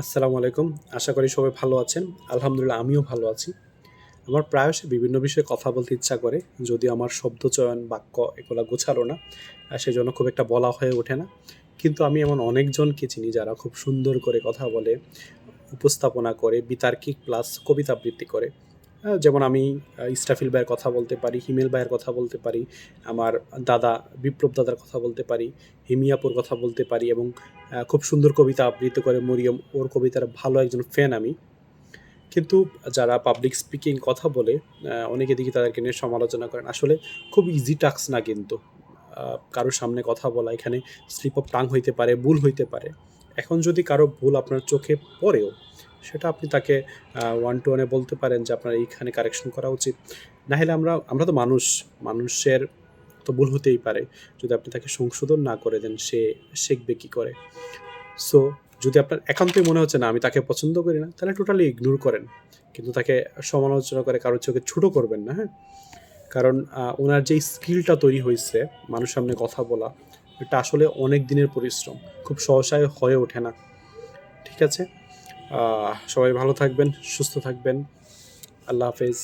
আসসালামু আলাইকুম। আশা করি সবাই ভালো আছেন। আলহামদুলিল্লাহ আমিও ভালো আছি। আমার প্রায়শই বিভিন্ন বিষয়ে কথা বলতে ইচ্ছা করে। যদিও আমার শব্দচয়ন, বাক্য এগুলা গোছালো না। সেজন্য খুব একটা বলা হয়ে ওঠে না। কিন্তু আমি এমন অনেকজনকে চিনি যারা খুব সুন্দর করে কথা বলে, উপস্থাপনা করে, বিতার্কিক প্লাস কবিতা আবৃত্তি করে। যেমন আমি ইসরাফিল ভাইয়ের কথা বলতে পারি, হিমেল ভাইয়ের কথা বলতে পারি, আমার দাদা বিপ্লব দাদার কথা বলতে পারি, হিমি আপুর কথা বলতে পারি এবং খুব সুন্দর কবিতা আবৃত্তি করে মরিয়ম, ওর কবিতার ভালো একজন ফ্যান আমি। কিন্তু যারা পাবলিক স্পিকিং কথা বলে অনেকে দেখি তাদেরকে নিয়ে সমালোচনা করেন। আসলে খুব ইজি টাস্ক না কিন্তু। কারো সামনে কথা বলা এখানে স্লিপ অফ টাং হইতে পারে, ভুল হইতে পারে। এখন যদি কারো ভুল আপনার চোখে পড়েও, সেটা আপনি তাকে one to one এ বলতে পারেন যে আপনার এইখানে কারেকশন করা উচিত। না হলে আমরা তো মানুষ, মানুষের তো ভুল হতেই পারে। যদি আপনি তাকে সংশোধন না করে দেন, সে শিখবে কি করে? সো যদি আপনার একান্তই মনে হচ্ছে না আমি তাকে পছন্দ করি না, তাহলে টোটালি ইগনোর করেন। কিন্তু তাকে সমালোচনা করে কারো চোখে ছোট করবেন না, হ্যাঁ? কারণ উনার যেই স্কিলটা তৈরি হইছে মানুষের সামনে কথা বলা, এটা আসলে অনেক দিনের পরিশ্রম। খুব সহসায় হয়ে ওঠে না। ঠিক আছে? সবাই ভালো থাকবেন, সুস্থ থাকবেন। আল্লাহ হাফেজ।